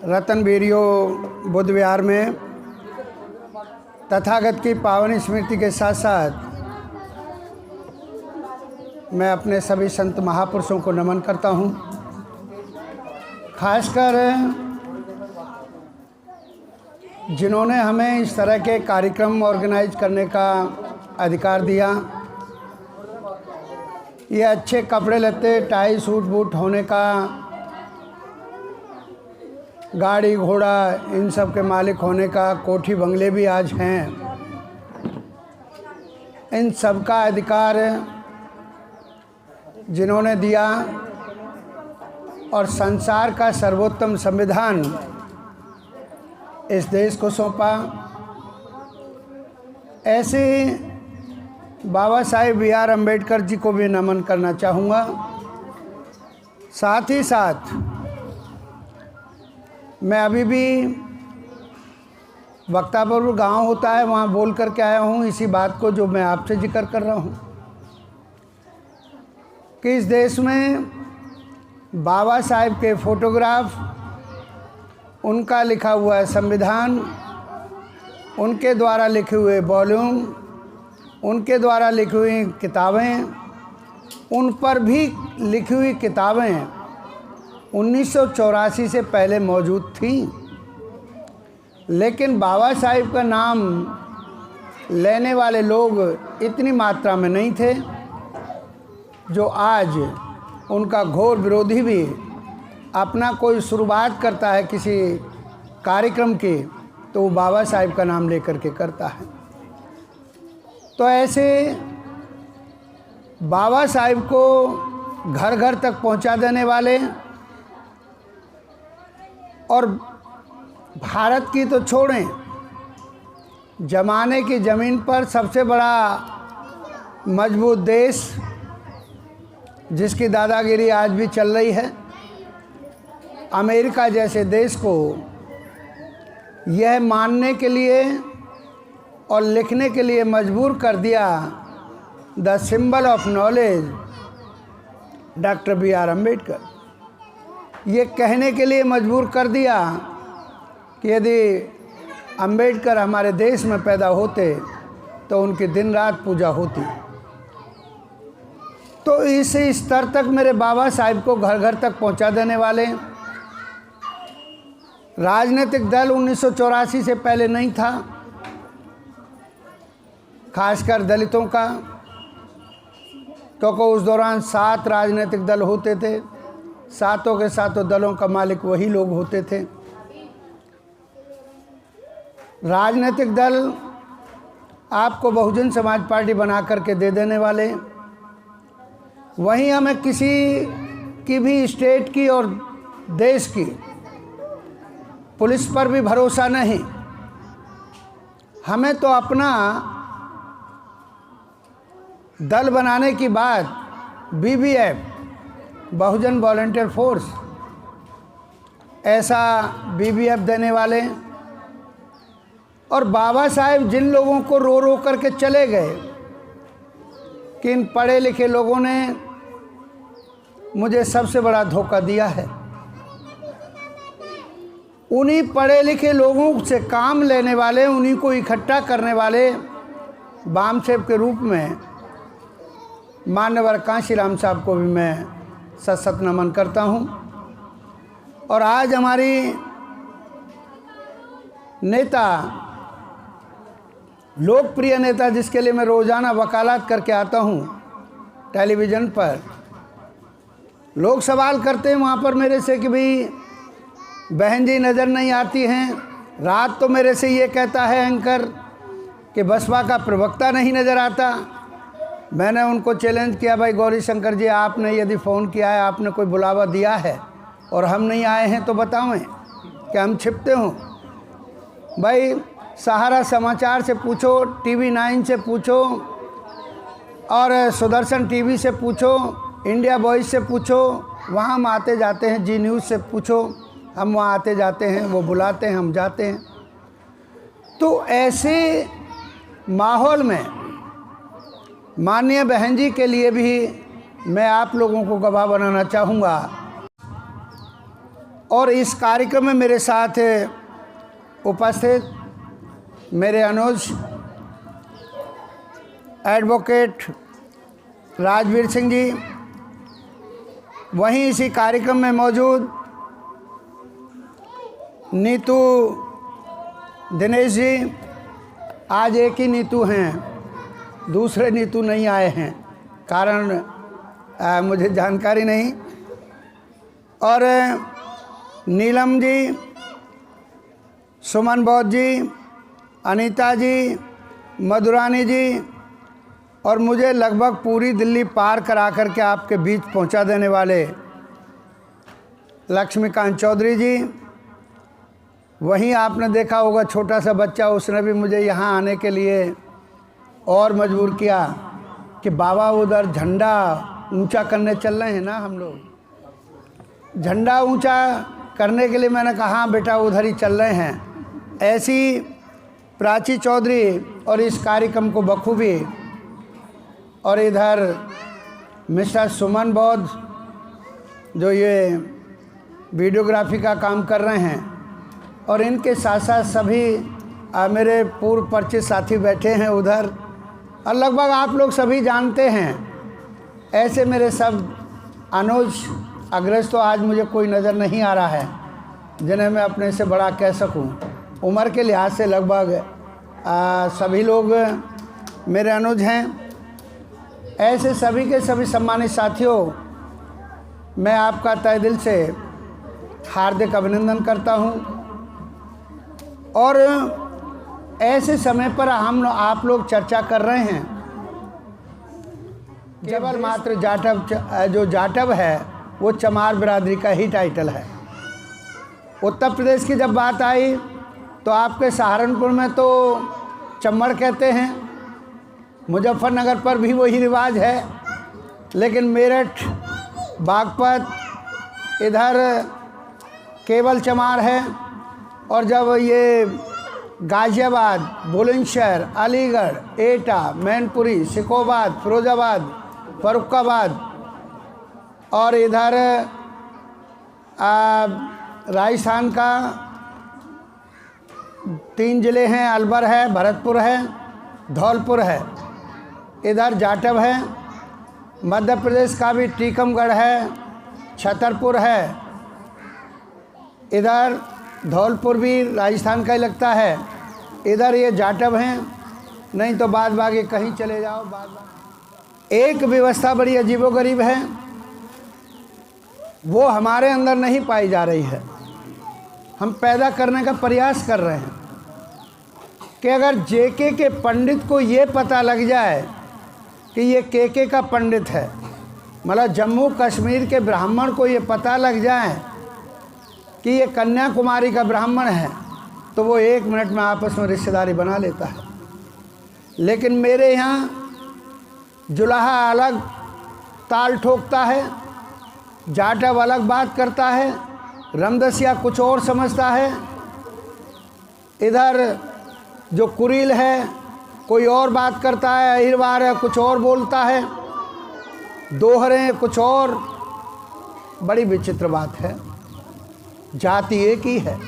रतनबीरियो बुद्ध विहार में तथागत की पावन स्मृति के साथ साथ मैं अपने सभी संत महापुरुषों को नमन करता हूँ। खासकर जिन्होंने हमें इस तरह के कार्यक्रम ऑर्गेनाइज करने का अधिकार दिया। ये अच्छे कपड़े लत्ते, टाई सूट बूट होने का, गाड़ी घोड़ा इन सब के मालिक होने का, कोठी बंगले भी आज हैं, इन सब का अधिकार जिन्होंने दिया और संसार का सर्वोत्तम संविधान इस देश को सौंपा, ऐसे बाबा साहेब बी.आर. अम्बेडकर जी को भी नमन करना चाहूँगा। साथ ही साथ मैं अभी भी वक्तापुर गांव होता है, वहाँ बोल कर के आया हूँ इसी बात को जो मैं आपसे जिक्र कर रहा हूँ कि इस देश में बाबा साहेब के फोटोग्राफ, उनका लिखा हुआ संविधान, उनके द्वारा लिखे हुए वॉल्यूम, उनके द्वारा लिखी हुई किताबें, उन पर भी लिखी हुई किताबें 1984 से पहले मौजूद थी, लेकिन बाबा साहिब का नाम लेने वाले लोग इतनी मात्रा में नहीं थे। जो आज उनका घोर विरोधी भी अपना कोई शुरुआत करता है किसी कार्यक्रम की तो वो बाबा साहिब का नाम लेकर के करता है। तो ऐसे बाबा साहिब को घर घर तक पहुंचा देने वाले और भारत की तो छोड़ें, जमाने की ज़मीन पर सबसे बड़ा मजबूत देश जिसकी दादागिरी आज भी चल रही है, अमेरिका जैसे देश को यह मानने के लिए और लिखने के लिए मजबूर कर दिया the symbol of knowledge doctor B R. Ambedkar. ये कहने के लिए मजबूर कर दिया कि यदि अम्बेडकर हमारे देश में पैदा होते तो उनकी दिन रात पूजा होती। तो इस स्तर तक मेरे बाबा साहिब को घर घर तक पहुंचा देने वाले राजनीतिक दल 1984 से पहले नहीं था, खासकर दलितों का, क्योंकि उस दौरान 7 राजनीतिक दल होते थे, सातों के सातों दलों का मालिक वही लोग होते थे। राजनीतिक दल आपको बहुजन समाज पार्टी बना करके दे देने वाले, वहीं हमें किसी की भी स्टेट की और देश की पुलिस पर भी भरोसा नहीं। हमें तो अपना दल बनाने की बात BVF, बहुजन वॉलंटियर फोर्स, ऐसा BVF देने वाले और बाबा साहेब जिन लोगों को रो रो करके चले गए कि इन पढ़े लिखे लोगों ने मुझे सबसे बड़ा धोखा दिया है, उन्हीं पढ़े लिखे लोगों से काम लेने वाले, उन्हीं को इकट्ठा करने वाले बामसेब के रूप में मान्यवर कांशीराम साहब को भी मैं सत नमन करता हूं। और आज हमारी नेता, लोकप्रिय नेता जिसके लिए मैं रोज़ाना वकालत करके आता हूं टेलीविज़न पर, लोग सवाल करते हैं वहाँ पर मेरे से कि भाई बहन जी नज़र नहीं आती हैं। रात तो मेरे से ये कहता है एंकर कि बसपा का प्रवक्ता नहीं नज़र आता। मैंने उनको चैलेंज किया, भाई गौरी शंकर जी, आपने यदि फ़ोन किया है, आपने कोई बुलावा दिया है और हम नहीं आए हैं तो बताएं कि हम छिपते हों। भाई सहारा समाचार से पूछो, TV 9 से पूछो और सुदर्शन TV से पूछो, इंडिया वॉइस से पूछो, वहाँ हम आते जाते हैं, जी न्यूज़ से पूछो, हम वहाँ आते जाते हैं, वो बुलाते हैं, हम जाते हैं। तो ऐसे माहौल में माननीय बहन जी के लिए भी मैं आप लोगों को गवाह बनाना चाहूँगा और इस कार्यक्रम में मेरे साथ उपस्थित मेरे अनुज एडवोकेट राजवीर सिंह जी, वहीं इसी कार्यक्रम में मौजूद नीतू दिनेश जी। आज एक ही नीतू हैं, दूसरे नीतू नहीं आए हैं, कारण मुझे जानकारी नहीं। और नीलम जी, सुमन बौद्ध जी, अनीता जी, मधुरानी जी, और मुझे लगभग पूरी दिल्ली पार करा कर के आपके बीच पहुंचा देने वाले लक्ष्मीकांत चौधरी जी। वहीं आपने देखा होगा छोटा सा बच्चा, उसने भी मुझे यहाँ आने के लिए और मजबूर किया कि बाबा उधर झंडा ऊंचा करने चल रहे हैं ना हम लोग। झंडा ऊंचा करने के लिए मैंने कहा हाँ बेटा उधर ही चल रहे हैं। ऐसी प्राची चौधरी और इस कार्यक्रम को बखूबी, और इधर मिस्टर सुमन बौद्ध जो ये वीडियोग्राफी का काम कर रहे हैं, और इनके साथ साथ सभी मेरे पूर्व परिचित साथी बैठे हैं उधर, और लगभग आप लोग सभी जानते हैं। ऐसे मेरे सब अनुज अग्रज तो आज मुझे कोई नज़र नहीं आ रहा है जिन्हें मैं अपने से बड़ा कह सकूं। उम्र के लिहाज से लगभग सभी लोग मेरे अनुज हैं। ऐसे सभी के सभी सम्मानित साथियों, मैं आपका तहे दिल से हार्दिक अभिनंदन करता हूं। और ऐसे समय पर आप लोग चर्चा कर रहे हैं केवल मात्र जाटव, जो जाटव है वो चमार बिरादरी का ही टाइटल है। उत्तर प्रदेश की जब बात आई तो आपके सहारनपुर में तो चम्मड़ कहते हैं, मुजफ्फरनगर पर भी वही रिवाज है, लेकिन मेरठ, बागपत इधर केवल चमार है। और जब ये गाज़ियाबाद, बुलंदशहर, अलीगढ़, एटा, मैनपुरी, सिकोबाद, फिरोजाबाद, फर्रुखाबाद और इधर राजस्थान का 3 ज़िले हैं, अलवर है, भरतपुर है, धौलपुर है, इधर जाटव है। मध्य प्रदेश का भी टीकमगढ़ है, छतरपुर है, इधर धौलपुर भी राजस्थान का ही लगता है, इधर ये जाटव हैं। नहीं तो बाद बाकी कहीं चले जाओ, एक व्यवस्था बड़ी अजीबोगरीब है, वो हमारे अंदर नहीं पाई जा रही है। हम पैदा करने का प्रयास कर रहे हैं कि अगर जेके के पंडित को ये पता लग जाए कि ये केके का पंडित है, मतलब जम्मू कश्मीर के ब्राह्मण को ये पता लग जाए कि ये कन्याकुमारी का ब्राह्मण है, तो वो 1 मिनट में आपस में रिश्तेदारी बना लेता है। लेकिन मेरे यहाँ जुलाहा अलग ताल ठोकता है, जाटव अलग बात करता है, रमदसिया कुछ और समझता है, इधर जो कुरील है कोई और बात करता है, अहिरवार है कुछ और बोलता है, दोहरे कुछ और। बड़ी विचित्र बात है। जाति एक ही है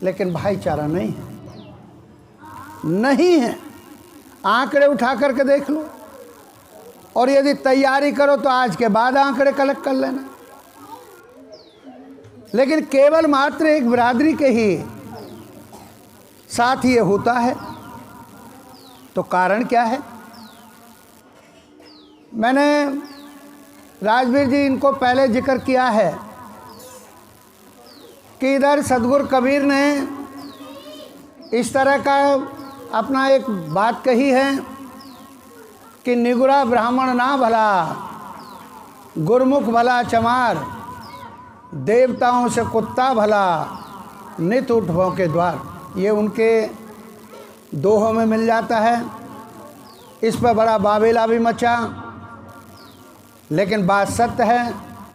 लेकिन भाईचारा नहीं है, नहीं है। आंकड़े उठा करके देख लो, और यदि तैयारी करो तो आज के बाद आंकड़े कलेक्ट कर लेना। लेकिन केवल मात्र एक बिरादरी के ही साथ ये होता है, तो कारण क्या है? मैंने राजवीर जी इनको पहले जिक्र किया है कि इधर सदगुरु कबीर ने इस तरह का अपना एक बात कही है कि निगुरा ब्राह्मण ना भला, गुरमुख भला चमार, देवताओं से कुत्ता भला, नित उठवों के द्वार। ये उनके दोहों में मिल जाता है। इस पर बड़ा बाबेला भी मचा, लेकिन बात सत्य है।